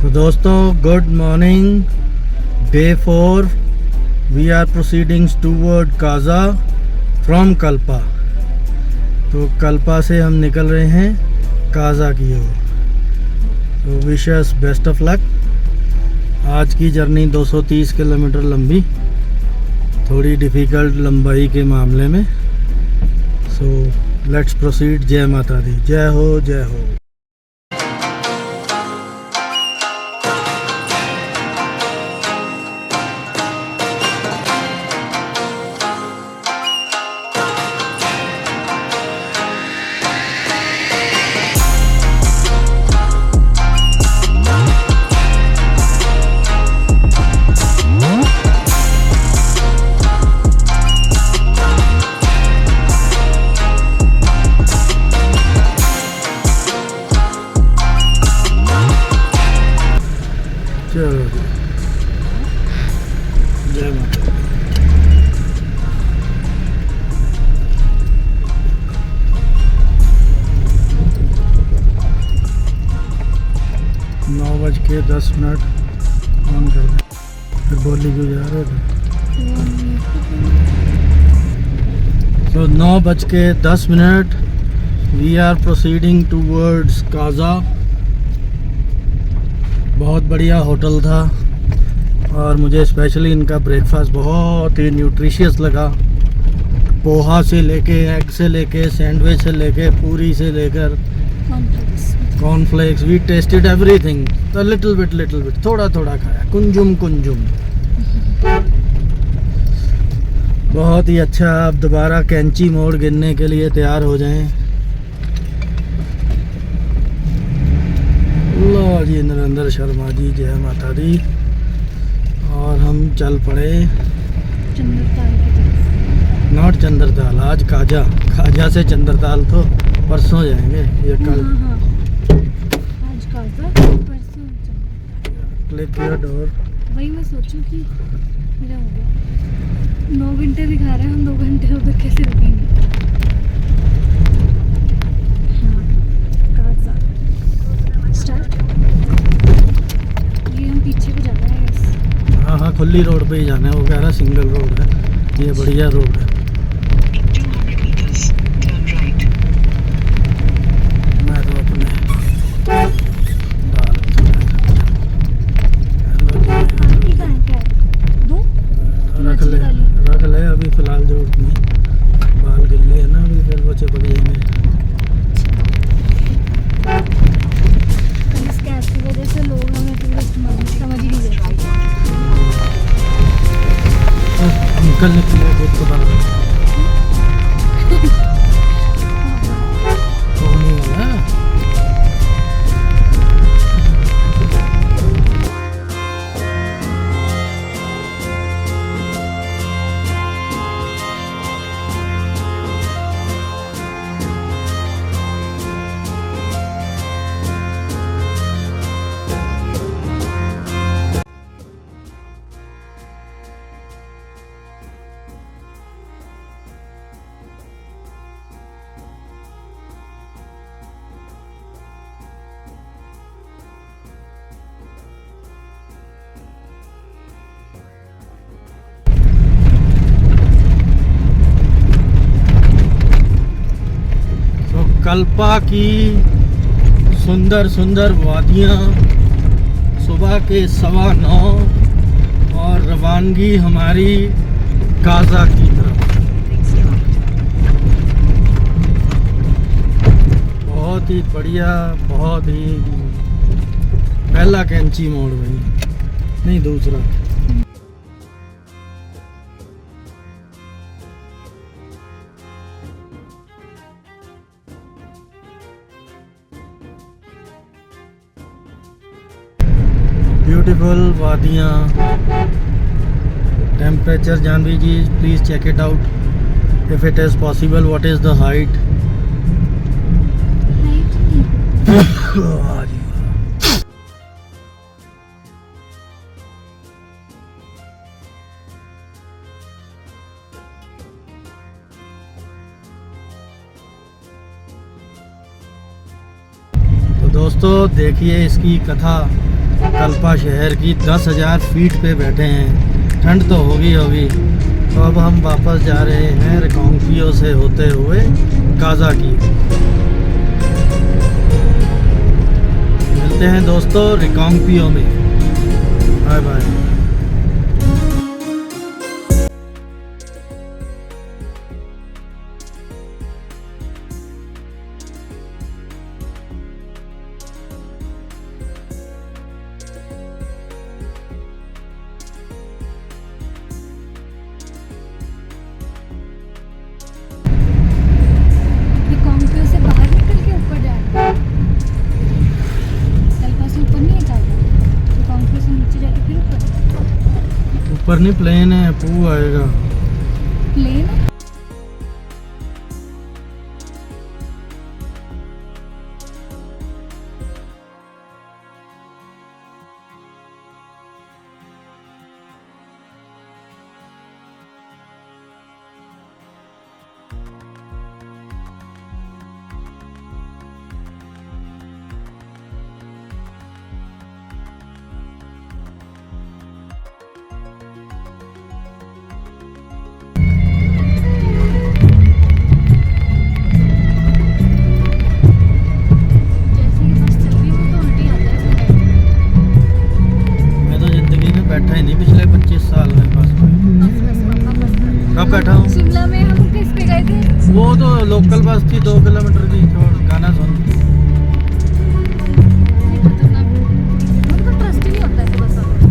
तो दोस्तों good morning, day 4। We are proceeding toward Kaza from Kalpa. तो कल्पा से हम निकल रहे हैं काजा की ओर। तो wish us best of luck. आज की जर्नी 230 किलोमीटर लंबी, थोड़ी डिफ़िकल्ट लंबाई के मामले में। So let's proceed. जय माता दी, जय हो जय हो। चलो जय माता। 9:10 ऑन कर दे। फिर बोली क्यों जा रहे थे? तो 9:10 we are proceeding towards Kaza. बहुत बढ़िया होटल था और मुझे स्पेशली इनका ब्रेकफास्ट बहुत ही न्यूट्रिशियस लगा। पोहा से लेके, एग से लेके, सैंडविच से लेके, पूरी से लेकर कॉर्नफ्लेक्स, वी टेस्टेड एवरीथिंग। तो लिटिल बिट थोड़ा थोड़ा खाया, कुंजुम। बहुत ही अच्छा। अब दोबारा कैंची मोड़ गिनने के लिए तैयार हो जाएं। लो जी, नरेंद्र शर्मा जी, जय माता दी। और हम चल पड़े चंद्रताल की तरफ। नॉट चंद्रताल, आज खाजा से चंद्रताल तो परसों जाएंगे। ये कल आज काजा, परसों चंद्रताल। Click your door. वही मैं सोचूं कि मेरा हो गया। 9 घंटे दिखा रहे हैं, हम 2 घंटे उधर कैसे रुकेंगे। हाँ, काजा स्टार्ट। ये हम पीछे को जा रहे हैं। हाँ, खुली रोड पे ही जाना है। वो कह रहा सिंगल रोड है, ये बढ़िया रोड है। मैं तो अपने रख ले अभी फ़िलहाल जरूरत नहीं। बाल गिल्ले है ना अभी, फिर वो चिपक जाएंगे। इस कैब की वजह से लोग हमें टूरिस्ट समझ ही नहीं रहे। अंकल निकले बहुत तो बाल होने वाला। कल्पा की सुंदर सुंदर वादियाँ, सुबह के 9:15 और रवानगी हमारी काजा की तरफ। बहुत ही बढ़िया, बहुत ही पहला कैंची मोड़ भाई, नहीं दूसरा। ब्यूटीफुल वादियाँ, temperature Janvi ji please check it out if it is possible. What is the height? तो दोस्तों देखिए इसकी कथा कल्पा शहर की 10,000 फीट पे बैठे हैं। ठंड तो होगी तो अब हम वापस जा रहे हैं रिकांगपियो से होते हुए काजा की। मिलते हैं दोस्तों रिकांगपियो में। Bye bye. रिकांगपियो से बाहर निकल के ऊपर जाना है। कल्पा से ऊपर नहीं है काजा, रिकांगपियो से नीचे जाके फिर ऊपर। ऊपर नहीं प्लेन है, पू आएगा। प्लेन है। जैसे ही बस चल रही है वो तो उल्टी आता है इसमें। मैं तो जिंदगी में बैठा ही नहीं पिछले 25 साल में बस में। बस पापा बस। कब बैठा हूँ? शिमला में हम किस पे गए थे? वो तो लोकल बस थी 2 किलोमीटर की, छोड़ गाना सुन। ये खतरनाक है। उनको ट्रस्ट ही नहीं होता ऐसे बस वालों को।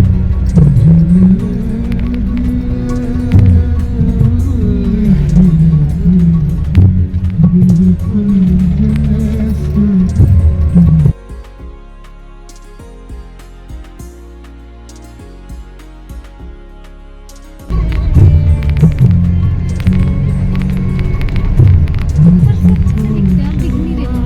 ऊपर से अच्छे से दिखते हैं, अब दिख नहीं रहे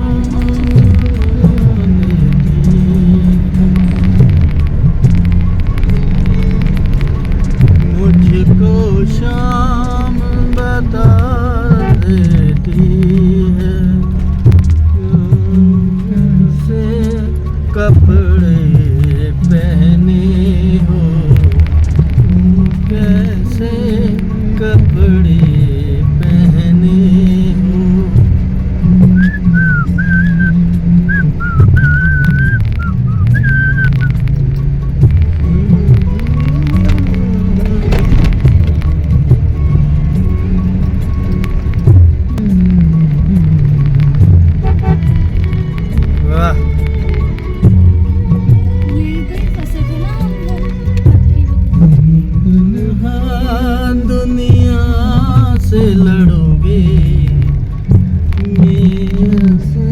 मुझको शाम बता देती है से कपड़े पहने हो, कैसे कपड़े पहने हो। वाह, ये इधर ही फंसे थे ना हम लोग। हाँ, दुनिया से लड़ोगे मेरे से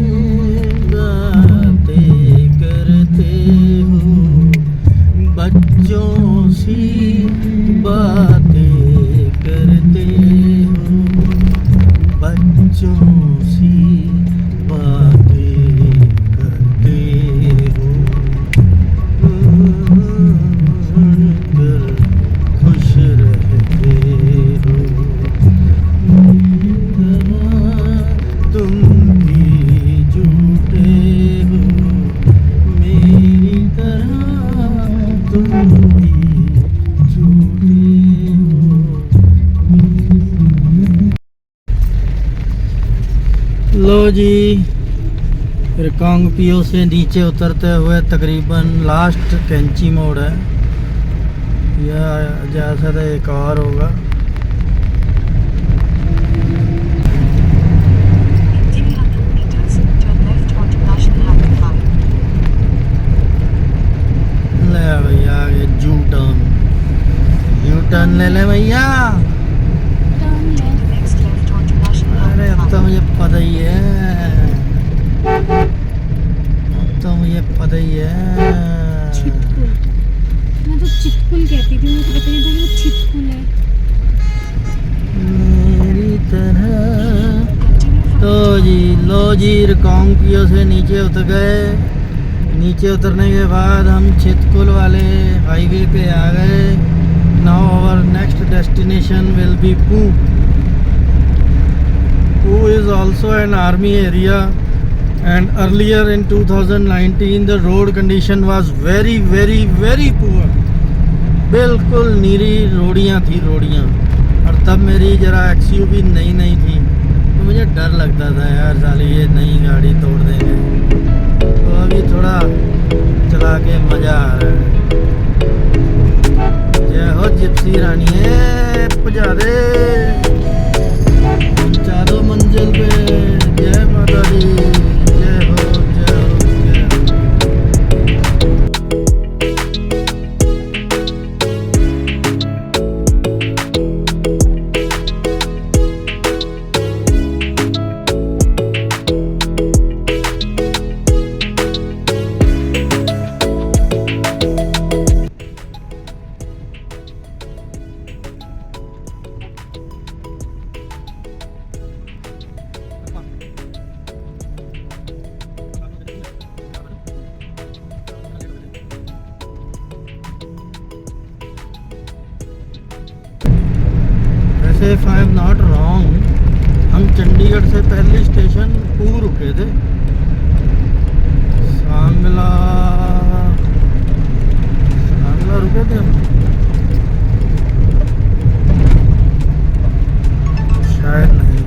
बातें करते हो, बच्चों सी बातें करते हो, बच्चों सी बातें करते हो। सुनकर खुश रहते हो, तुम भी झूठे हो, मेरी तरह तुम भी झूठे हो। लो जी, रिकांगपियो से नीचे उतरते हुए तकरीबन लास्ट कैंची मोड़ है, या जैसा तो एक और होगा। ले भैया आगे यू टर्न ले ले भैया। टर्न ले। अरे अब तो मुझे पता ही है, अब तो मुझे पता ही है। छिटकुल। मैं तो चिटकुल कहती थी, मुझे पता नहीं था कि वो छिटकुल है। मेरी तरह। तो जी लो जी, रिकांगपियो से नीचे उतर गए। नीचे उतरने के बाद हम छितकुल वाले हाईवे पे आ गए। Now our next destination will be Pooh is also an army area and earlier in 2019 the road condition was very poor. बिल्कुल नीरी रोडियां थी रोडियां। और तब मेरी जरा XUV नई थी तो मुझे डर लगता था यार साली ये नई गाड़ी तोड़ देंगे। तो अभी थोड़ा चला के मज़ा आ रहा है। जय हो जिप्सी रानी है, पहुंचा दे, पहुंचा दो मंजिल पे। जय माता दी, जय हो जय हो जय हो। If I am not wrong, हम चंडीगढ़ से पहले स्टेशन पूर रुके थे, सांगला रुके थे हम शायद। नहीं,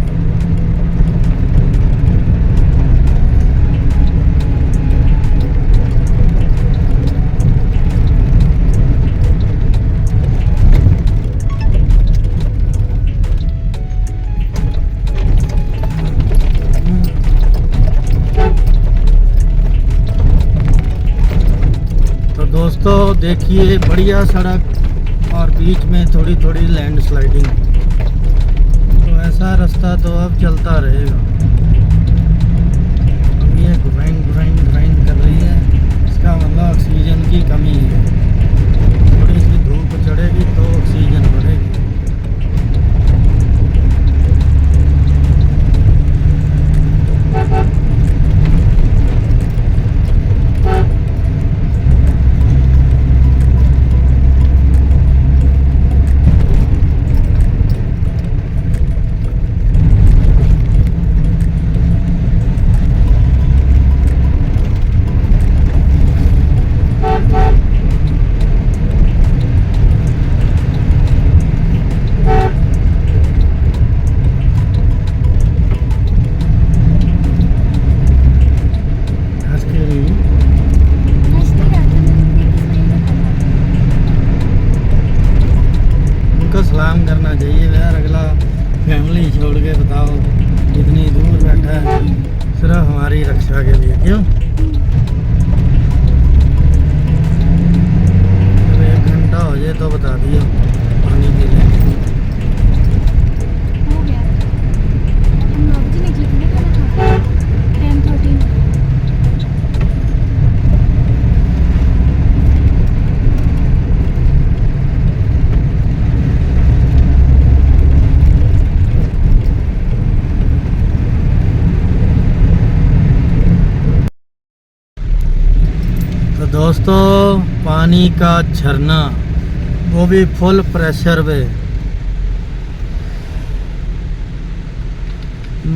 दोस्तों देखिए बढ़िया सड़क और बीच में थोड़ी थोड़ी लैंड स्लाइडिंग। तो ऐसा रास्ता तो अब चलता रहेगा। अब ये ग्राइंड कर रही है, इसका मतलब ऑक्सीजन की कमी है। थोड़ी सी धूप चढ़ेगी तो ऑक्सीजन बढ़ेगी। सलाम करना चाहिए यार, अगला फैमिली छोड़ के बताओ इतनी दूर बैठा है सिर्फ हमारी रक्षा के लिए। क्यों? जब 1 घंटा हो जाए तो बता दियो पानी पी लेंगे। हो गया, हम 9 बजे निकले थे ना खाना खा, 10:13। दोस्तों पानी का झरना, वो भी फुल प्रेशर पे,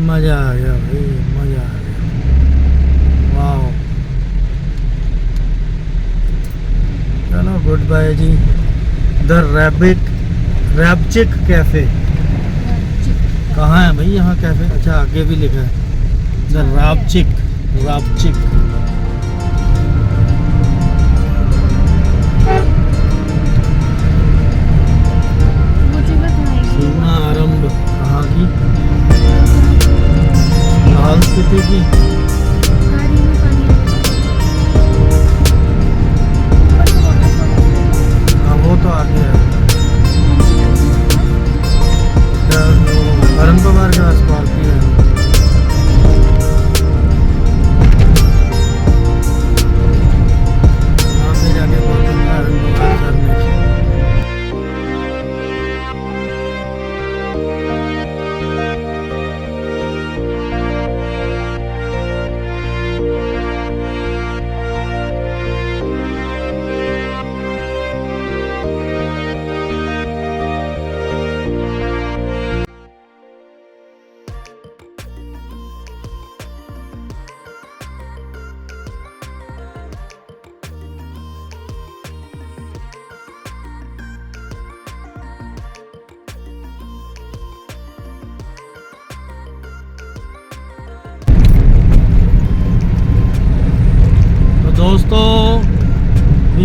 मज़ा आ गया भाई, मज़ा आ गया। वाह, चलो good bye ji. The Rabchik cafe कहाँ है भाई? यहाँ कैफ़े, अच्छा आगे भी लिखा है द रैबचिक। सीमा आरंभ कहाँ की? लाहौल स्पीति की। हाँ वो तो आगे है, अरन पवार के आस पास की है। वहाँ पे जाके पहुँचूंगा अरन पवार झरने से।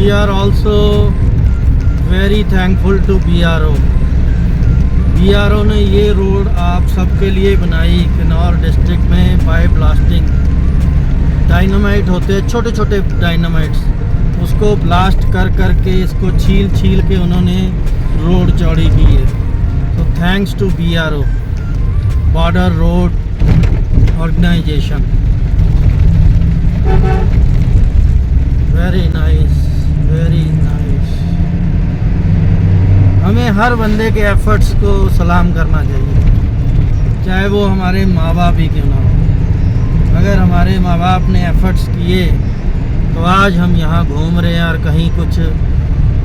We are also very thankful to BRO। BRO ने ये रोड आप सबके लिए बनाई किन्नौर डिस्ट्रिक्ट में बाय ब्लास्टिंग। डायनामाइट होते हैं छोटे छोटे डायनामाइट्स, उसको ब्लास्ट कर करके इसको छील छील के उन्होंने रोड चौड़ी की है। तो thanks to BRO, border road organisation. Very nice, very nice. हमें हर बंदे के एफर्ट्स को सलाम करना चाहिए, चाहे वो हमारे माँ बाप ही क्यों ना हो। अगर हमारे माँ बाप ने एफर्ट्स किए तो आज हम यहाँ घूम रहे हैं और कहीं कुछ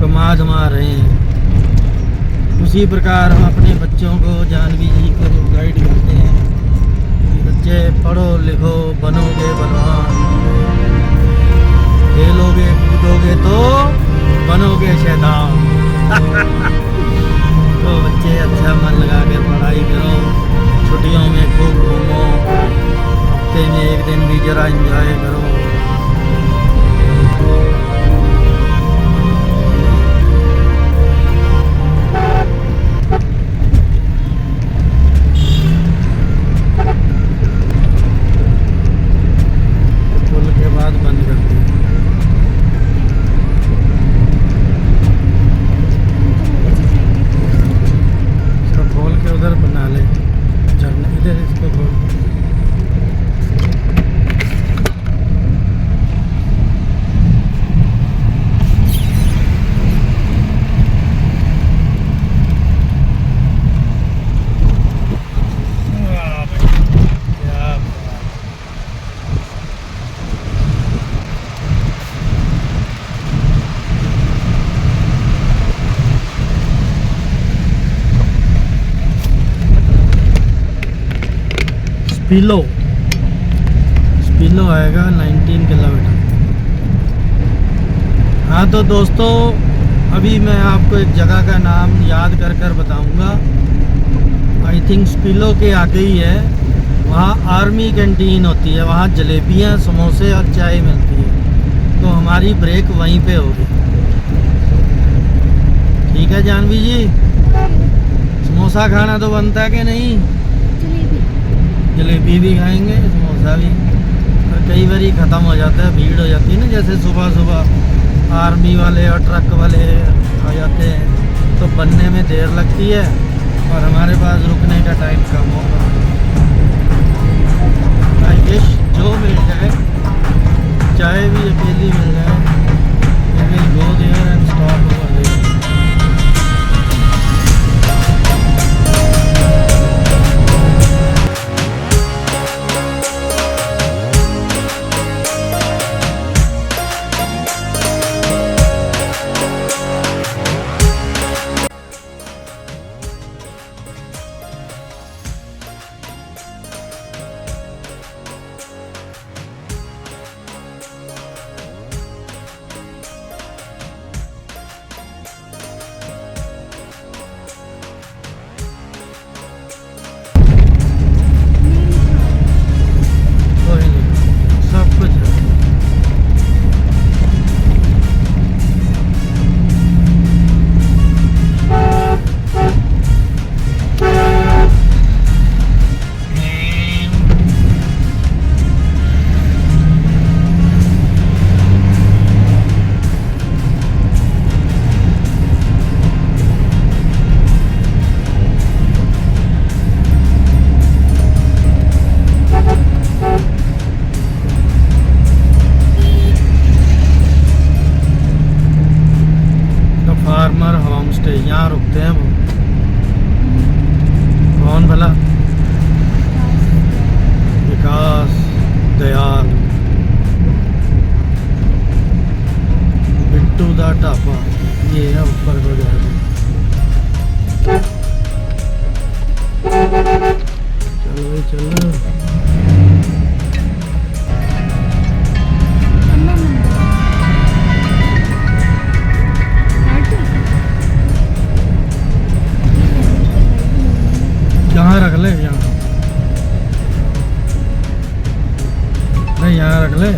कमा धमा रहे हैं। उसी प्रकार हम अपने बच्चों को, जानवी जी को गाइड करते हैं कि बच्चे पढ़ो लिखो, बनोगे बलवान, खेलोगे कूदोगे तो बनोगे शैतान। तो बच्चे अच्छा मन लगा कर पढ़ाई करो, छुट्टियों में खूब घूमो, हफ्ते में एक दिन भी जरा एंजॉय करो। पुल के बाद बंद कर दिया। इसको खोल के उधर बना ले झरना, इधर इसको खोल। स्पीलो आएगा 19 किलोमीटर। हाँ तो दोस्तों, अभी मैं आपको एक जगह का नाम याद कर कर बताऊंगा। आई थिंक स्पीलो के आगे ही है, वहाँ आर्मी कैंटीन होती है, वहाँ जलेबियाँ, समोसे और चाय मिलती है। तो हमारी ब्रेक वहीं पे होगी। ठीक है जानवी जी, समोसा खाना तो बनता है कि नहीं? जलेबी भी खाएंगे, समोसा भी। और कई बार ख़त्म हो जाता है, भीड़ हो जाती है ना, जैसे सुबह सुबह आर्मी वाले और ट्रक वाले आ जाते हैं तो बनने में देर लगती है और हमारे पास रुकने का टाइम कम होगा। आई विश जो मिल जाए, चाहे भी अकेली मिल जाए, we will go there and stop over there। यहाँ रुकते हैं वो। कौन भला? विकास दयाल, बिट्टू दा ढाबा, ये है ऊपर को जाएगा। चलो भाई चलो। यहाँ रख ले, यहाँ नहीं, यहाँ रख ले।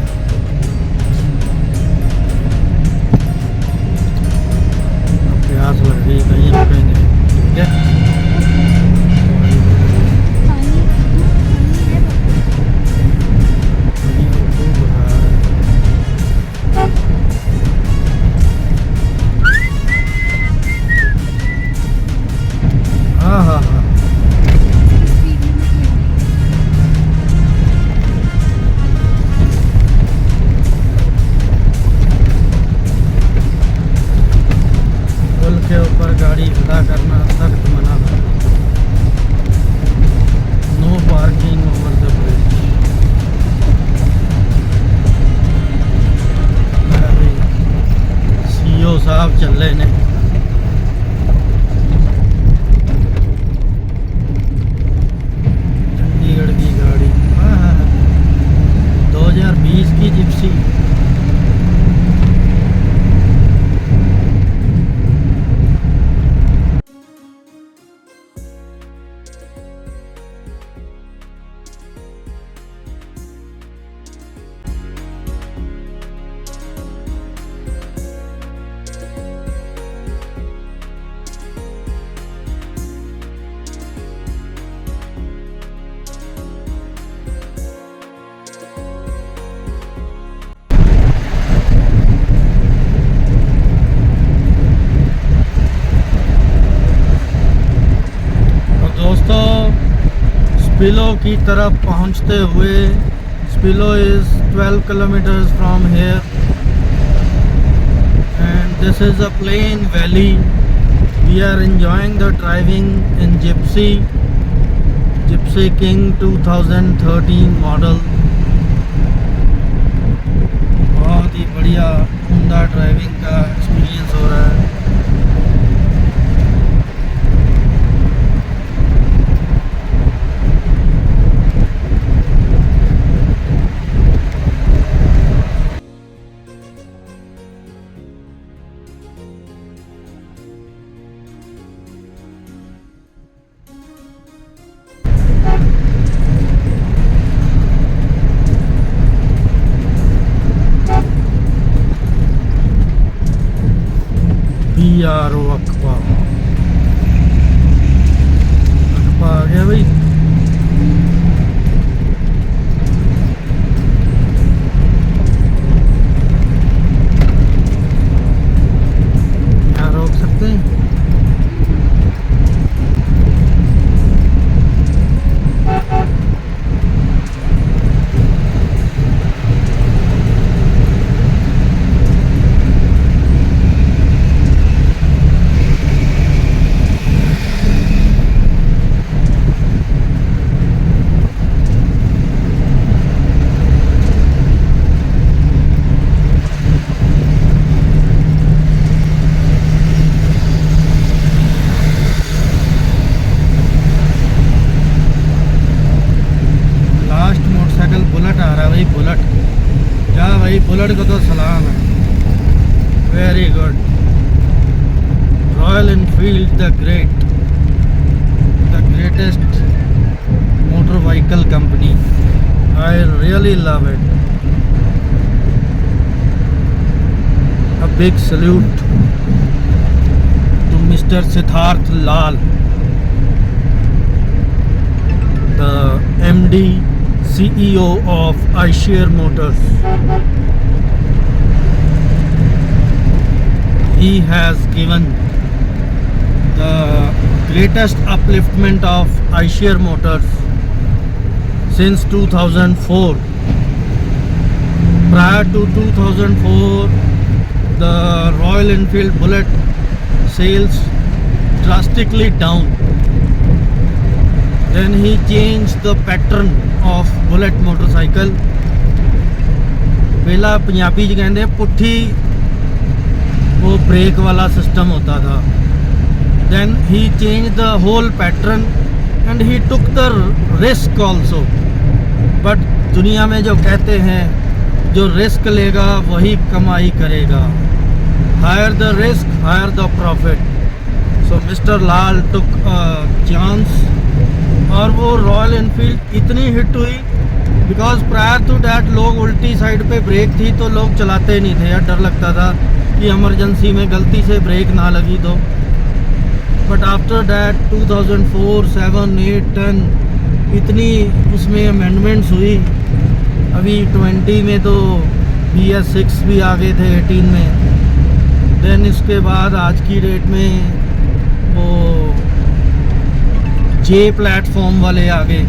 साहब चल रहे ने। चंडीगढ़ की गाड़ी, 2020 की जिप्सी। स्पिलो की तरफ पहुंचते हुए, स्पिलो is 12 kilometers from here and this is a plain valley. We are enjoying the driving in Gypsy King 2013 model. बहुत ही बढ़िया उम्दा ड्राइविंग का एक्सपीरियंस हो रहा है। यार अकबा आ गया भाई। यहाँ रोक सकते हैं। बुलेट को तो सलाम है। Very good. Royal Enfield the greatest motor vehicle company. I really love it. A big salute to mister Siddharth Lal, the MD CEO of Eicher Motors. He has given the greatest upliftment of Eicher Motors since 2004. Prior to 2004, the Royal Enfield Bullet sales drastically down. Then he changed the pattern of Bullet motorcycle. पहला पंजाबी च कहते पुट्ठी वो break वाला system होता था। Then he changed the whole pattern and he took the risk also. But दुनिया में जो कहते हैं जो रिस्क लेगा वही कमाई करेगा। Higher the risk, higher the profit. So Mr. Lal took a chance और वो रॉयल एनफील्ड इतनी हिट हुई बिकॉज प्रायर टू डैट लोग उल्टी साइड पे ब्रेक थी तो लोग चलाते नहीं थे यार, डर लगता था कि इमरजेंसी में गलती से ब्रेक ना लगी तो। बट आफ्टर डैट 2004, 7, 8, 10 इतनी उसमें अमेंडमेंट्स हुई। अभी 20 में तो BS6 भी आ गए थे 18 में। देन इसके बाद आज की डेट में वो J प्लेटफॉर्म वाले आ गए,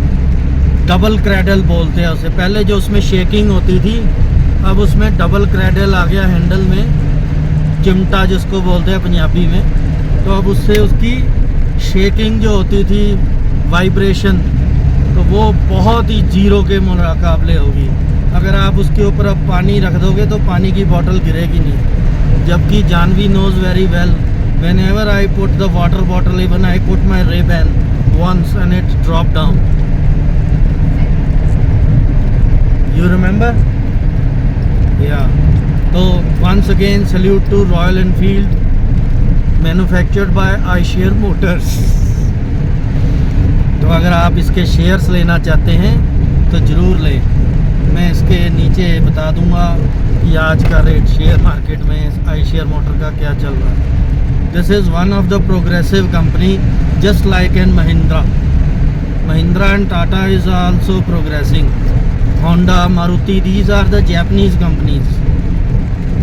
डबल क्रैडल बोलते हैं उसे। पहले जो उसमें शेकिंग होती थी अब उसमें डबल क्रैडल आ गया हैंडल में, चिमटा जिसको बोलते हैं पंजाबी में। तो अब उससे उसकी शेकिंग जो होती थी, वाइब्रेशन, तो वो बहुत ही जीरो के मुकाबले होगी। अगर आप उसके ऊपर अब पानी रख दोगे तो पानी की बोतल गिरेगी नहीं। जबकि Janvi knows very well, whenever I put the water bottle, even I put my Ray-Ban once and it dropped down. You remember? Yeah. So once again salute to Royal Enfield, manufactured by iShare Motors. तो अगर आप इसके shares लेना चाहते हैं तो ज़रूर लें। मैं इसके नीचे बता दूंगा कि आज का रेट शेयर मार्केट में iShare मोटर का क्या चल रहा है। This is one of the progressive company just like an Mahindra and Tata is also progressing. Honda, Maruti, these are the Japanese companies,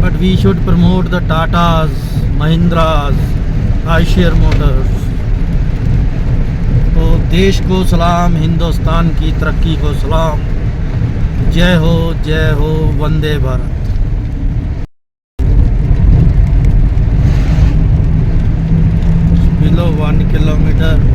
but we should promote the Tatas, Mahindras, iShare Motors. तो देश को सलाम, हिंदुस्तान की तरक्की को सलाम। जय हो, वंदे भारत। Below 1 kilometre.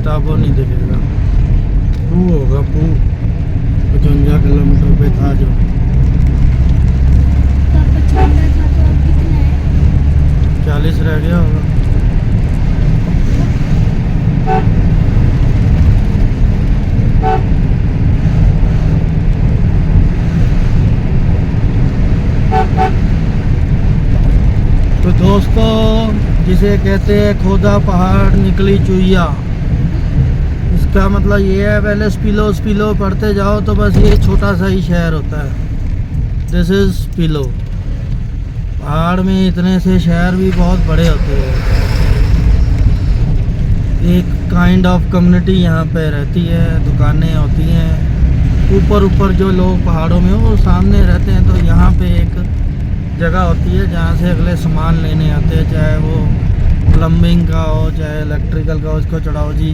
ताबो नहीं दिखेगा, पू होगा, पू 55 किलोमीटर पे था जो। तो आप 55 था तो अब कितना है? 40 रह गया होगा। तो दोस्तों, जिसे कहते हैं खोदा पहाड़ निकली चुईया, इसका मतलब ये है पहले स्पिलो पढ़ते जाओ तो बस ये छोटा सा ही शहर होता है। This is Spillow. पहाड़ में इतने से शहर भी बहुत बड़े होते हैं। एक काइंड ऑफ कम्युनिटी यहाँ पे रहती है, दुकानें होती हैं। ऊपर जो लोग पहाड़ों में वो सामने रहते हैं, तो यहाँ पे एक जगह होती है जहाँ से अगले सामान लेने आते हैं, चाहे वो प्लम्बिंग का हो चाहे इलेक्ट्रिकल का हो। उसको चढ़ाओ जी,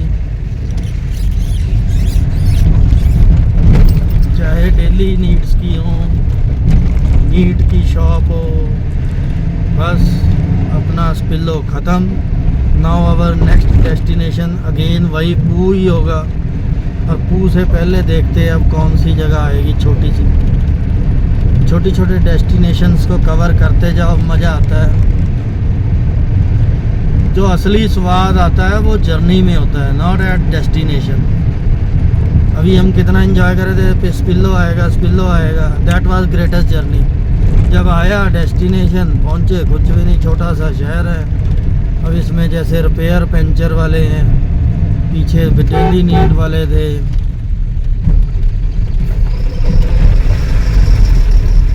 चाहे डेली नीड्स की हो, मीट की शॉप हो, बस अपना स्पिलो ख़त्म। Now our next destination again वही पू ही होगा, और पू से पहले देखते हैं अब कौन सी जगह आएगी। छोटे डेस्टिनेशंस को कवर करते जाओ, मज़ा आता है। जो असली स्वाद आता है वो जर्नी में होता है, नॉट एट डेस्टिनेशन। अभी हम कितना एंजॉय कर रहे थे, स्पिलो आएगा, दैट वाज ग्रेटेस्ट जर्नी। जब आया डेस्टिनेशन पहुंचे, कुछ भी नहीं, छोटा सा शहर है। अब इसमें जैसे रिपेयर पंचर वाले हैं, पीछे डेली नीड वाले थे।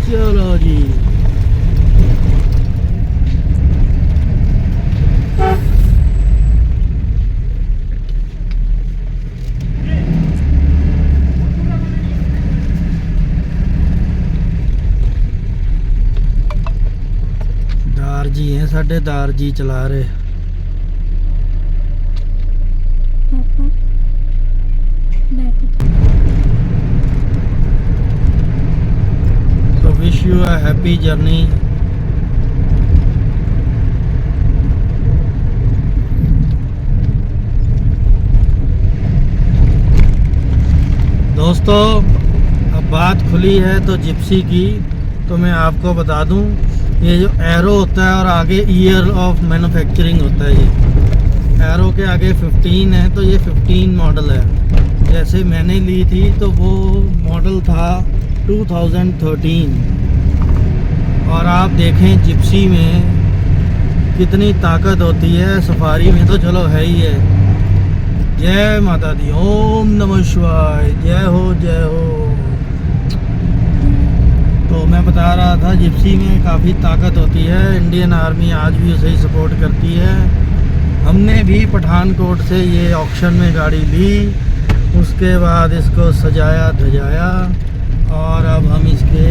चलो जी, दारजी हैं साढ़े, दारजी चला रहे। पापा back. So wish you a happy journey. दोस्तों, अब बात खुली है तो जिप्सी की, तो मैं आपको बता दूं, ये जो एरो होता है और आगे ईयर ऑफ मैन्युफैक्चरिंग होता है, ये एरो के आगे 15 है, तो ये 15 मॉडल है। जैसे मैंने ली थी तो वो मॉडल था 2013। और आप देखें जिप्सी में कितनी ताकत होती है, सफारी में तो चलो है ही है। जय माता दी, ओम नमः शिवाय, जय हो जय हो। तो मैं बता रहा था जिप्सी में काफ़ी ताकत होती है, इंडियन आर्मी आज भी उसे ही सपोर्ट करती है। हमने भी पठानकोट से ये ऑक्शन में गाड़ी ली, उसके बाद इसको सजाया धजाया और अब हम इसके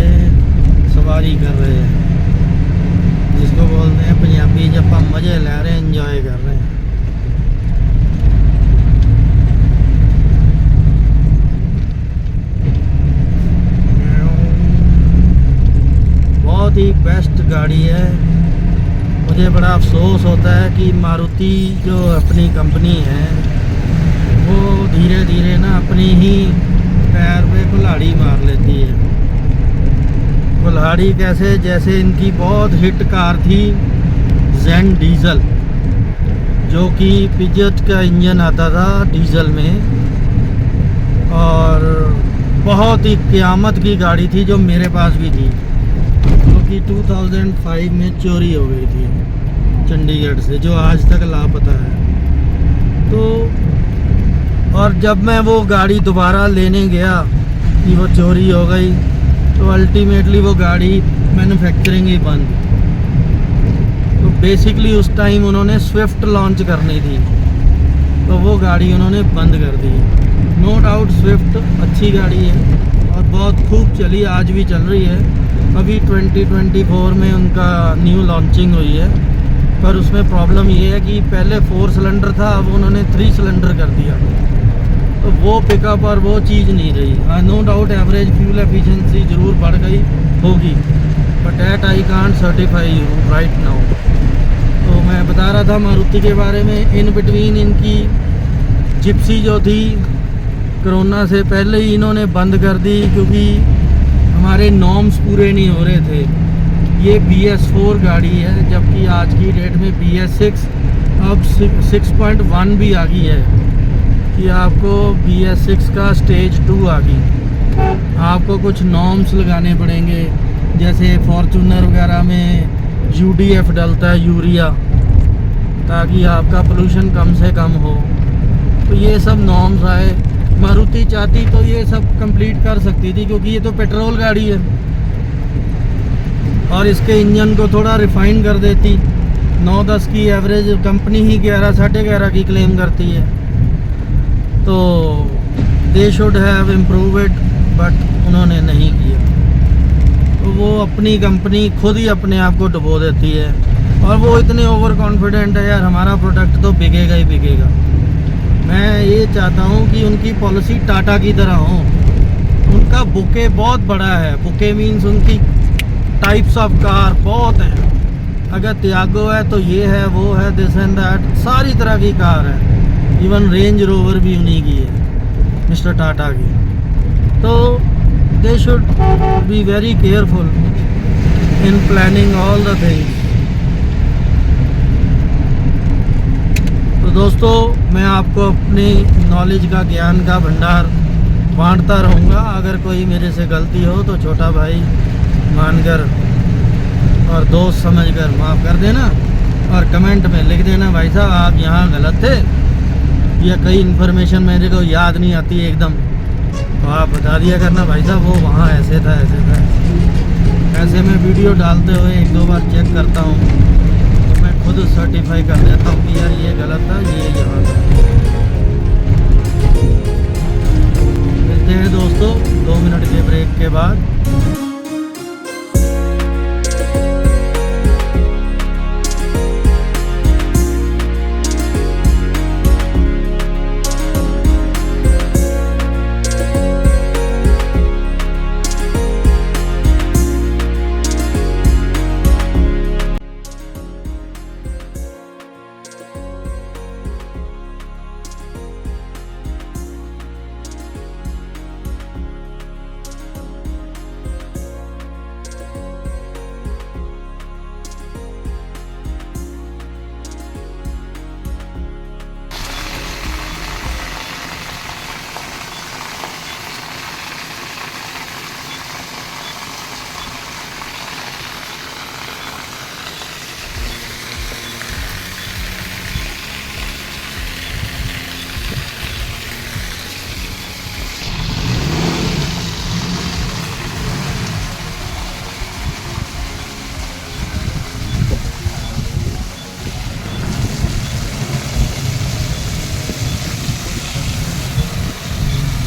सवारी कर रहे हैं, जिसको बोलते हैं पंजाबी जब हम मज़े ले रहे हैं, एंजॉय कर रहे हैं। बहुत ही बेस्ट गाड़ी है। मुझे बड़ा अफसोस होता है कि मारुति जो अपनी कंपनी है वो धीरे धीरे ना अपनी ही पैर पे कुल्हाड़ी मार लेती है। कुल्हाड़ी कैसे? जैसे इनकी बहुत हिट कार थी जेन डीजल, जो कि पिजट का इंजन आता था डीजल में, और बहुत ही क़यामत की गाड़ी थी जो मेरे पास भी थी, कि 2005 में चोरी हो गई थी चंडीगढ़ से, जो आज तक लापता है। तो और जब मैं वो गाड़ी दोबारा लेने गया कि वो चोरी हो गई, तो अल्टीमेटली वो गाड़ी मैन्युफैक्चरिंग ही बंद। तो बेसिकली उस टाइम उन्होंने स्विफ्ट लॉन्च करनी थी, तो वो गाड़ी उन्होंने बंद कर दी। नो डाउट स्विफ्ट अच्छी गाड़ी है और बहुत खूब चली, आज भी चल रही है। अभी 2024 में उनका न्यू लॉन्चिंग हुई है, पर उसमें प्रॉब्लम ये है कि पहले 4 सिलेंडर था, अब उन्होंने 3 सिलेंडर कर दिया, तो वो पिकअप और वो चीज़ नहीं रही। हाँ, no doubt average fuel efficiency ज़रूर बढ़ गई होगी, but at I can't certify you right now. तो मैं बता रहा था मारुति के बारे में। इन बिटवीन इनकी जिप्सी जो थी कोरोना से पहले ही इन्होंने बंद कर दी, क्योंकि हमारे नॉर्म्स पूरे नहीं हो रहे थे। ये BS4 गाड़ी है, जबकि आज की डेट में BS6 अब 6.1 भी आ गई है, कि आपको BS6 का स्टेज 2 आ गई। आपको कुछ नॉर्म्स लगाने पड़ेंगे, जैसे फॉर्चूनर वगैरह में UDF डलता है, यूरिया, ताकि आपका पोल्यूशन कम से कम हो। तो ये सब नॉर्म्स आए। मारुति चाहती तो ये सब कंप्लीट कर सकती थी, क्योंकि ये तो पेट्रोल गाड़ी है, और इसके इंजन को थोड़ा रिफाइन कर देती। 9-10 की एवरेज कंपनी ही 11-11.5 की क्लेम करती है। तो they should have improve it, but उन्होंने नहीं किया। तो वो अपनी कंपनी खुद ही अपने आप को डुबो देती है, और वो इतने ओवर कॉन्फिडेंट है, यार हमारा प्रोडक्ट तो बिकेगा ही बिकेगा। मैं ये चाहता हूँ कि उनकी पॉलिसी टाटा की तरह हो। उनका बुके बहुत बड़ा है, बुके मीन्स उनकी टाइप्स ऑफ कार बहुत हैं। अगर त्यागो है तो ये है, वो है, दिस एंड दैट, सारी तरह की कार है। इवन रेंज रोवर भी उन्हीं की है, मिस्टर टाटा की। तो they should be very careful in planning all the things. तो दोस्तों, मैं आपको अपनी नॉलेज का, ज्ञान का भंडार बांटता रहूँगा। अगर कोई मेरे से गलती हो तो छोटा भाई मानकर और दोस्त समझकर माफ़ कर देना, और कमेंट में लिख देना भाई साहब आप यहाँ गलत थे, या कई इन्फॉर्मेशन मेरे को याद नहीं आती है एकदम, तो आप बता दिया करना भाई साहब वो वहाँ ऐसे था ऐसे था। ऐसे मैं वीडियो डालते हुए 1-2 बार चेक करता हूँ, तो मैं खुद सर्टिफाई कर देता हूँ कि यार ये गलत था, ये यहाँ था। मिलते हैं दोस्तों 2 मिनट के ब्रेक के बाद।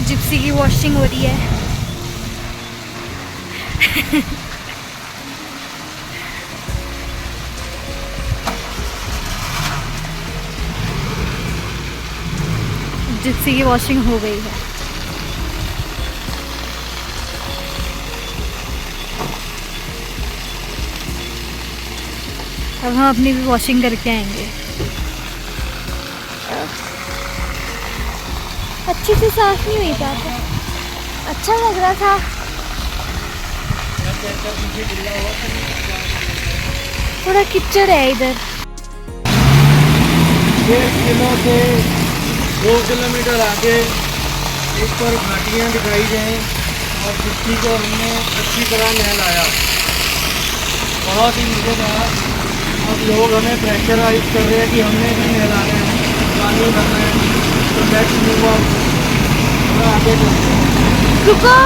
जिप्सी की वॉशिंग हो रही है। जिप्सी की वॉशिंग हो गई है। अब हम अपनी भी वॉशिंग करके आएंगे। अच्छी से साफ नहीं हुई था, अच्छा लग रहा था। थोड़ा कीचड़ है इधर। 1 किलो से 2 किलोमीटर आगे एक पर घाटियाँ दिखाई दें और जिप्सी को हमने अच्छी तरह नहलाया। बहुत ही मज़ेदार। अब लोग हमें प्रेशराइज कर रहे हैं कि हमने भी नहलाना है, पानी भरना है। तो लेट्स मूव ऑन, थोड़ा आगे चलते हैं। रुको।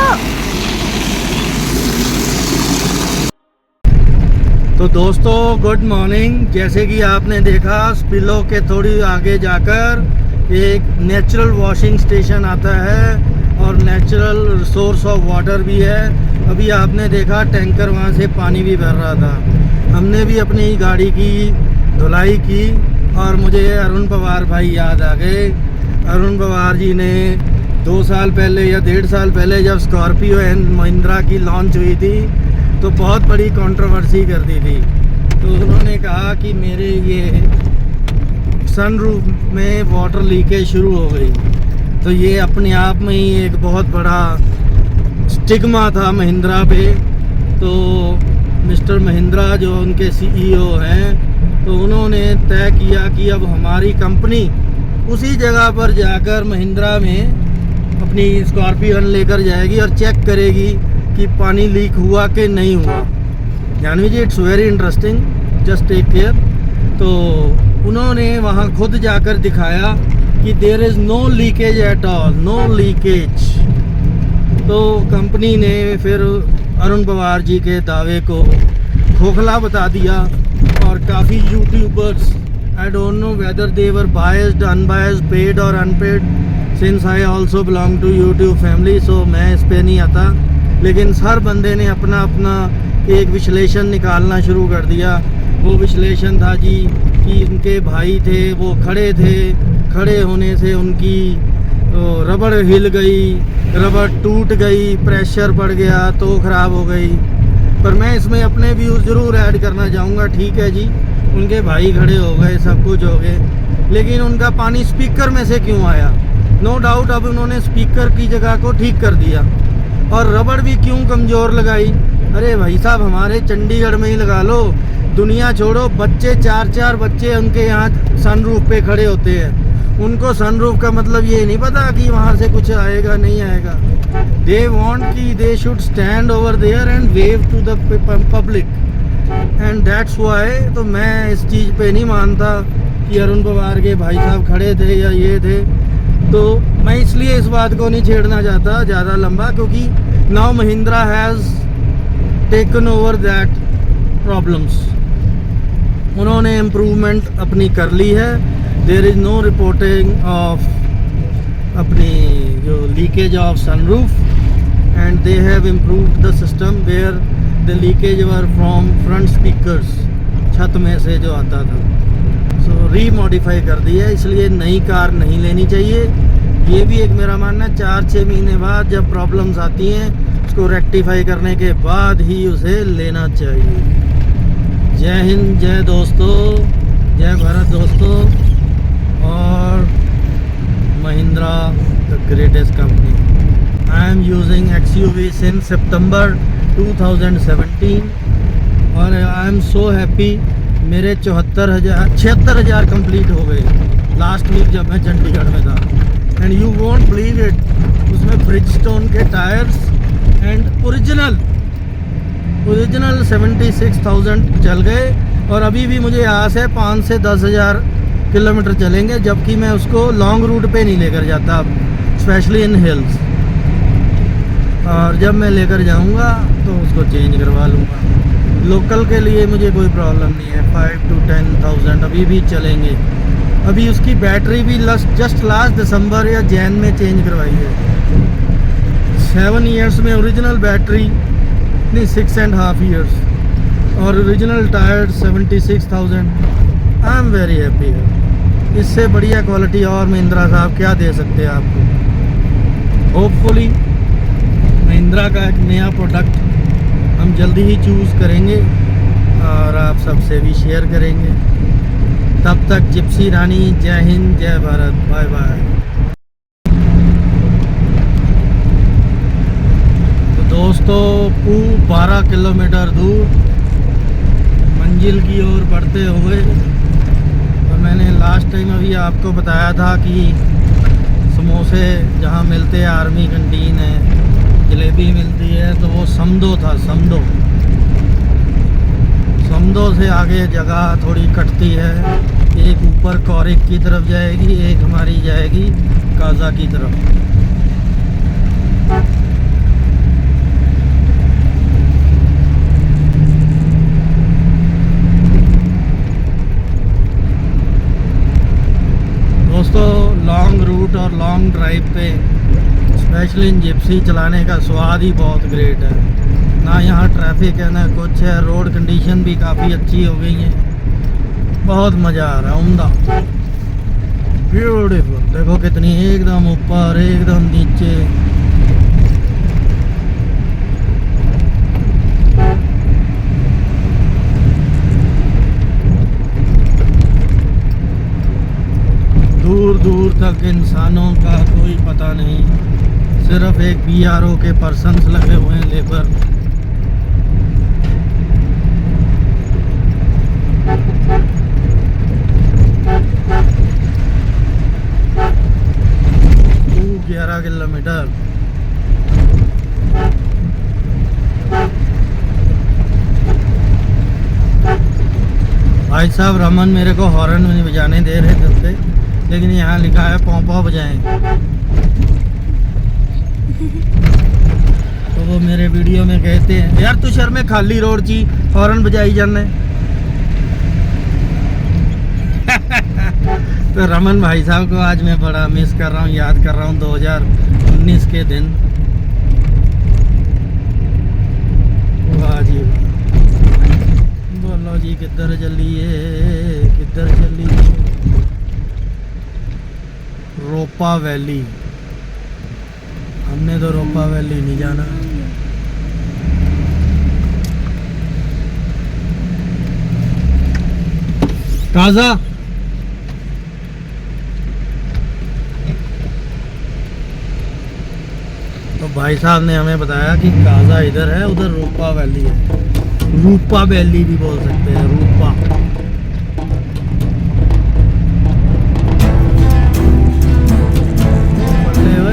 तो दोस्तों गुड मॉर्निंग। जैसे कि आपने देखा स्पिलो के थोड़ी आगे जाकर एक नेचुरल वॉशिंग स्टेशन आता है और नेचुरल सोर्स ऑफ वाटर भी है। अभी आपने देखा टैंकर वहाँ से पानी भी भर रहा था। हमने भी अपनी गाड़ी की धुलाई की और मुझे अरुण पवार भाई याद आ गए। अरुण पवार जी ने 2 साल पहले या 1.5 साल पहले जब स्कॉर्पियो एंड महिंद्रा की लॉन्च हुई थी तो बहुत बड़ी कंट्रोवर्सी कर दी थी। तो उन्होंने कहा कि मेरे ये सनरूफ में वाटर लीकेज शुरू हो गई। तो ये अपने आप में ही एक बहुत बड़ा स्टिग्मा था महिंद्रा पे। तो मिस्टर महिंद्रा जो उनके सीईओ हैं, तो उन्होंने तय किया कि अब हमारी कंपनी उसी जगह पर जाकर महिंद्रा में अपनी स्कॉर्पियन लेकर जाएगी और चेक करेगी कि पानी लीक हुआ कि नहीं हुआ। यानी जी it's very interesting, just take care. तो उन्होंने वहाँ खुद जाकर दिखाया कि there is no leakage at all, no leakage. तो कंपनी ने फिर अरुण पवार जी के दावे को खोखला बता दिया और काफ़ी YouTubers, I don't know whether they were biased, unbiased, paid और unpaid, since I also belong to YouTube family, so मैं इस पे नहीं आता। लेकिन हर बंदे ने अपना अपना एक विश्लेषण निकालना शुरू कर दिया। वो विश्लेषण था जी कि उनके भाई थे, वो खड़े थे, खड़े होने से उनकी रबड़ हिल गई, रबड़ टूट गई, प्रेशर बढ़ गया तो ख़राब हो गई। पर मैं इसमें अपने व्यूज़ ज़रूर ऐड करना चाहूँगा। ठीक है जी, उनके भाई खड़े हो गए, सब कुछ हो गए, लेकिन उनका पानी स्पीकर में से क्यों आया? नो डाउट अब उन्होंने स्पीकर की जगह को ठीक कर दिया। और रबड़ भी क्यों कमज़ोर लगाई? अरे भाई साहब, हमारे चंडीगढ़ में ही लगा लो, दुनिया छोड़ो, बच्चे 4-4 बच्चे उनके यहाँ सनरूफ पे खड़े होते हैं। उनको सनरूफ का मतलब ये नहीं पता कि वहाँ से कुछ आएगा नहीं आएगा। दे वांट कि they should stand over there and wave to the public, and that's why. तो मैं इस चीज़ पे नहीं मानता कि अरुण पवार के भाई साहब खड़े थे या ये थे। तो मैं इसलिए इस बात को नहीं छेड़ना चाहता ज़्यादा लंबा, क्योंकि now Mahindra has taken over that problems. उन्होंने इम्प्रूवमेंट अपनी कर ली है। There is no reporting of अपनी जो leakage of sunroof, and they have improved the system where the leakage were from front speakers, छत में से जो आता था। सो रीमॉडिफाई कर दी है, इसलिए नई कार नहीं लेनी चाहिए। ये भी एक मेरा मानना है, 4-6 महीने बाद जब प्रॉब्लम्स आती हैं उसको रेक्टिफाई करने के बाद ही उसे लेना चाहिए। जय हिंद, जय दोस्तों, जय भारत दोस्तों। और Mahindra the greatest company. I am using XUV since September 2017 और आई एम सो हैप्पी। मेरे 76,000 कंप्लीट हो गए लास्ट वीक जब मैं चंडीगढ़ में था। And you won't believe it, उसमें ब्रिजस्टोन के टायर्स एंड ओरिजिनल 76,000 चल गए। और अभी भी मुझे आस है 5 से 10,000 किलोमीटर चलेंगे, जबकि मैं उसको लॉन्ग रूट पे नहीं लेकर जाता अब, स्पेशली इन हिल्स। और जब मैं लेकर जाऊंगा तो उसको चेंज करवा लूँगा। लोकल के लिए मुझे कोई प्रॉब्लम नहीं है। 5 to 10,000 अभी भी चलेंगे। अभी उसकी बैटरी भी जस्ट लास्ट दिसंबर या जैन में चेंज करवाई है। 7 ईयर्स में ओरिजिनल बैटरी नहीं 6.5 ईयर्स और original tyre 76,000। I am very happy है। इससे बढ़िया क्वालिटी और महिंद्रा साहब क्या दे सकते हैं आपको। होपफुली महिंद्रा का एक नया प्रोडक्ट हम जल्दी ही चूज़ करेंगे और आप सबसे भी शेयर करेंगे। तब तक जिप्सी रानी, जय हिंद, जय भारत, बाय बाय। तो दोस्तों 12 किलोमीटर दूर मंजिल की ओर बढ़ते हुए, और मैंने लास्ट टाइम अभी आपको बताया था कि समोसे जहाँ मिलते हैं, आर्मी कैंटीन है, जलेबी मिलती है, तो वो समदो था। समदो से आगे जगह थोड़ी कटती है, एक ऊपर कौरिक की तरफ जाएगी, एक हमारी जाएगी काजा की तरफ। दोस्तों लॉन्ग रूट और लॉन्ग ड्राइव पे स्पेशली इन जिप्सी चलाने का स्वाद ही बहुत ग्रेट है। ना यहाँ ट्रैफिक है ना कुछ है, रोड कंडीशन भी काफ़ी अच्छी हो गई है, बहुत मज़ा आ रहा है, उम्दा, ब्यूटीफुल। देखो कितनी एकदम ऊपर एकदम नीचे। दूर दूर तक इंसानों का कोई पता नहीं, सिर्फ एक BRO के पर्सन्स लगे हुए हैं, लेबर। To 11 kilometre. भाई साहब रमन मेरे को हॉर्न नहीं बजाने दे रहे थे, लेकिन यहाँ लिखा है पौं बजाएं। तो वो मेरे वीडियो में कहते हैं यार तू शर्मे खाली रोड ची हॉर्न बजाई जाने। तो रमन भाई साहब को आज मैं बड़ा मिस कर रहा हूँ, याद कर रहा हूँ 2019 के दिन। वाह जी बोलो जी, किधर चलिए किधर चलिए। रोपा वैली, हमने तो रोपा वैली नहीं जाना। काजा तो भाई साहब ने हमें बताया कि काजा इधर है, उधर रूपा वैली है। रूपा वैली भी बोल सकते हैं, रूपा।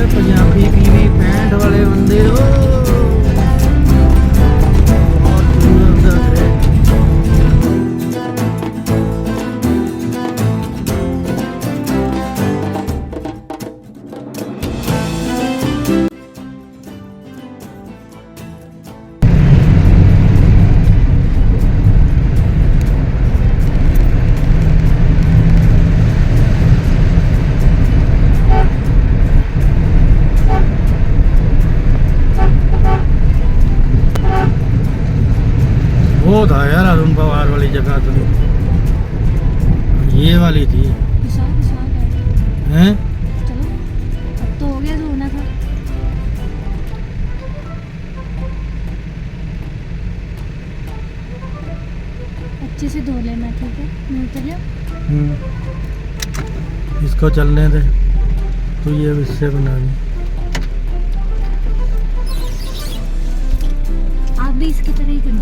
पंजाबी पीवी पैंट वाले बंदे हो। वो था यार अरुण पवार वाली जगह, तो ये वाली थी हैं। चलो अब तो हो गया जो होना था। अच्छे से धो लेना, ठीक है? मैं उतर लिया। इसको चलने दे, तो ये इससे बना दी। आप भी इसकी तरह ही करना।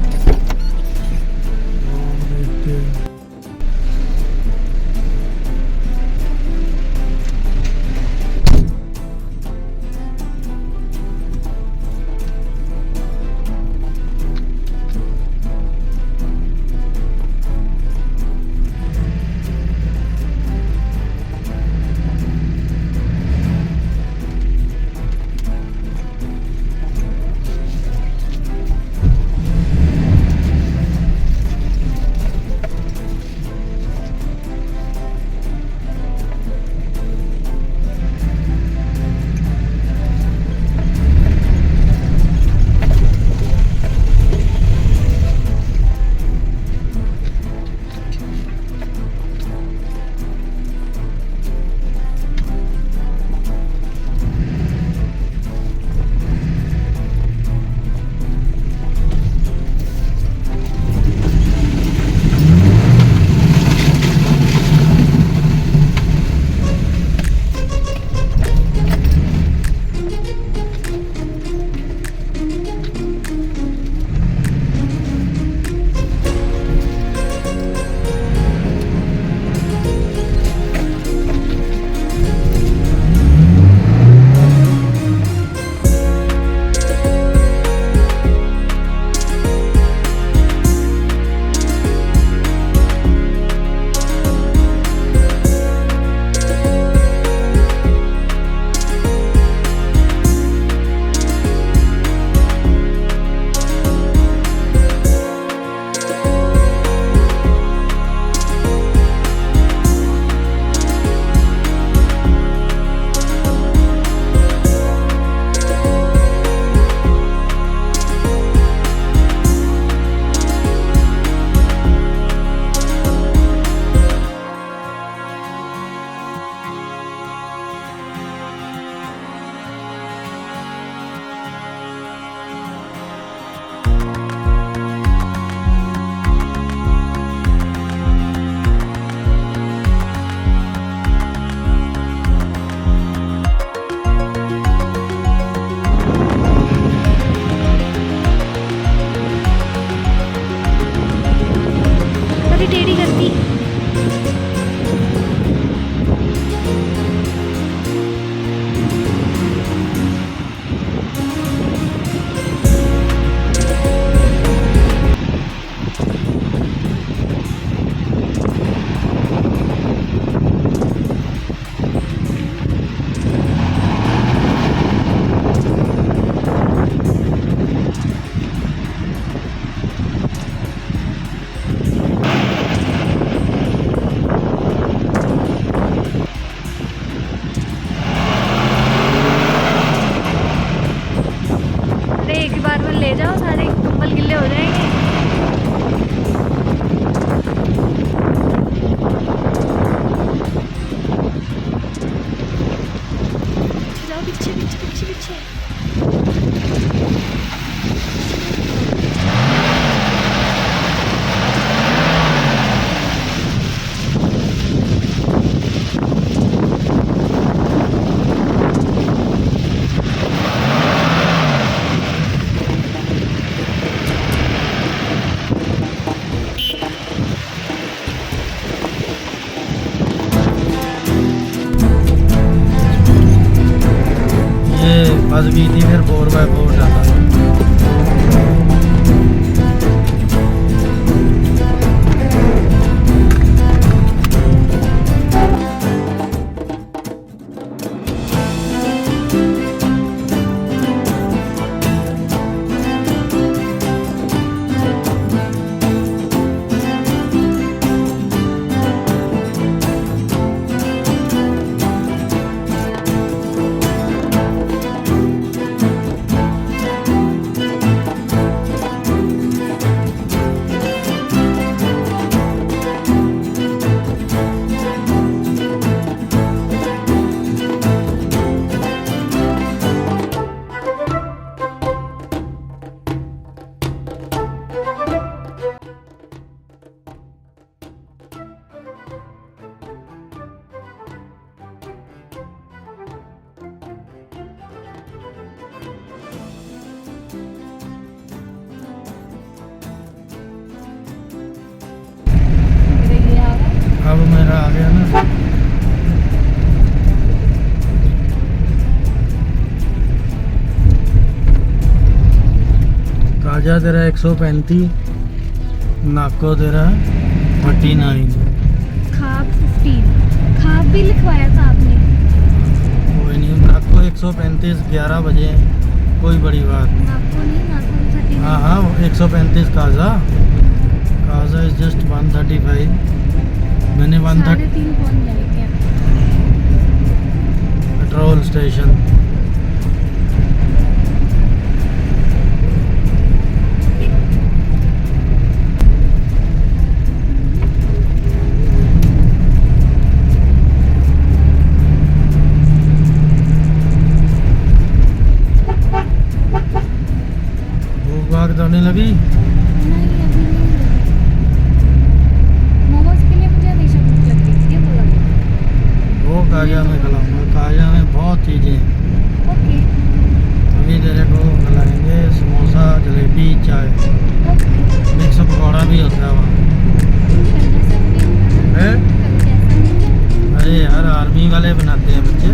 पीछे पीछे पीछे पीछे। ये फंस गई थी, फिर 4x4 डाला। मेरे ये आ गया। अब मेरा आ गया ना। काजा तेरा 135, नाको तेरा 39। खाब 15। खाब भी लिखवाया था आपने? कोई नहीं, नाको 135, 11 बजे हैं, कोई बड़ी बात नहीं। नाको नहीं, नाको 39। हाँ हाँ 135 काजा। Kaza is just 135। मैंने 130 3.5 पहुंच जाएंगे। Petrol station. भूख भाग दौड़ने लगी। नहीं अभी नहीं लगी। मोमोज के लिए मुझे हमेशा भूख लगती है, ये बोला था। वो काजा में खिलाऊंगा। काजा में बहुत चीज़ें हैं। ओके अभी तेरे को खिलाएंगे समोसा, जलेबी, चाय। ओके। मिक्स पकौड़ा भी होता है वहाँ। है? अरे यार आर्मी वाले बनाते हैं बच्चे।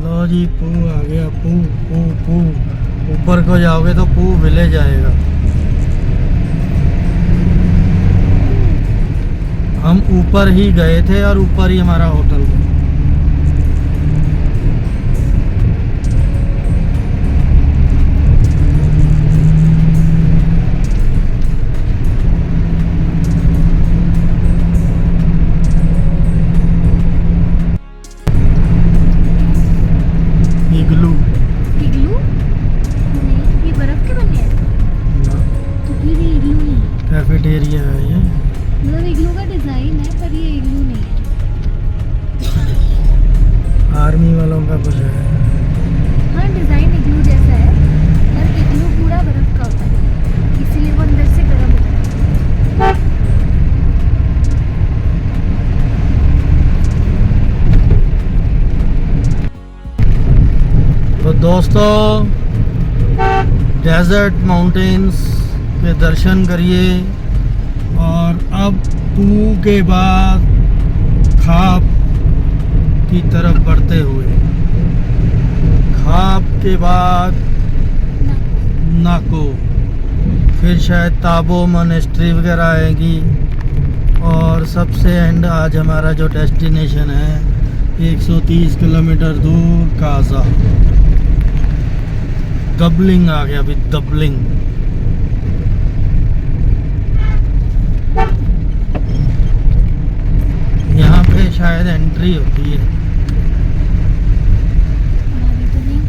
लो जी, पू आ गया। पू पू पू। ऊपर को जाओगे तो पू विलेज आएगा। हम ऊपर ही गए थे और ऊपर ही हमारा होटल था। इग्लू। इग्लू? नहीं, ये बर्फ के बने हैं। तो फिर ये इग्लू नहीं है। कैफेटेरिया है ये। मतलब इग्लू का डिजाइन है पर ये इग्लू नहीं है। आर्मी वालों का कुछ है। हाँ डिजाइन इग्लू जैसा है पर इग्लू पूरा बर्फ दोस्तों डेजर्ट माउंटेन्स के दर्शन करिए और अब टू के बाद खाप की तरफ बढ़ते हुए, खाप के बाद नाको, फिर शायद ताबो मोनेस्ट्री वगैरह आएगी और सबसे एंड आज हमारा जो डेस्टिनेशन है 130 किलोमीटर दूर काजा। डबलिंग आ गया अभी, डबलिंग। यहाँ पे शायद एंट्री होती है। हमारी तो नहीं।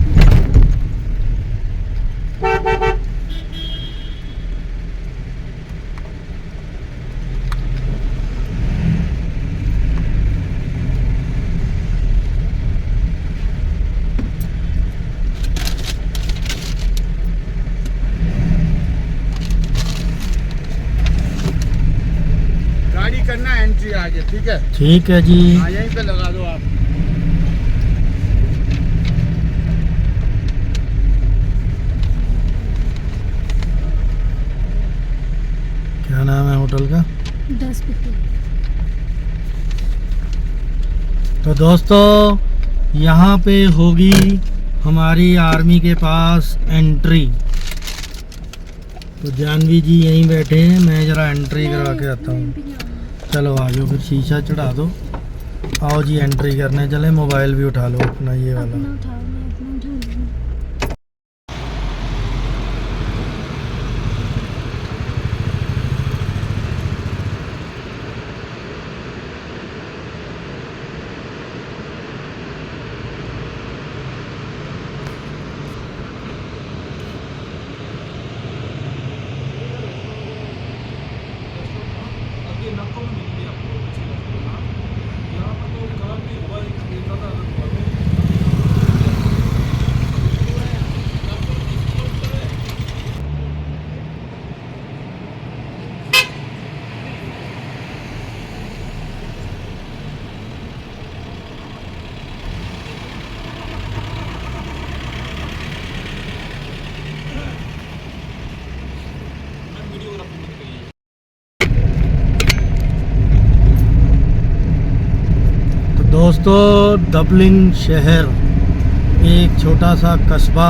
गाड़ी करना एंट्री आगे, ठीक है? ठीक है जी। हाँ, यहीं पे लगा दो आप। क्या नाम है होटल का? 10 पिट्टू। तो दोस्तों यहाँ पे होगी हमारी आर्मी के पास एंट्री। तो जानवी जी यहीं बैठे हैं, मैं ज़रा एंट्री करवा के आता हूँ। चलो आ जाओ, फिर शीशा चढ़ा दो। आओ जी एंट्री करने चले। मोबाइल भी उठा लो अपना, ये वाला। अपना उठाओ, मैं अपना उठा लूँगी। दोस्तों डबलिंग शहर एक छोटा सा कस्बा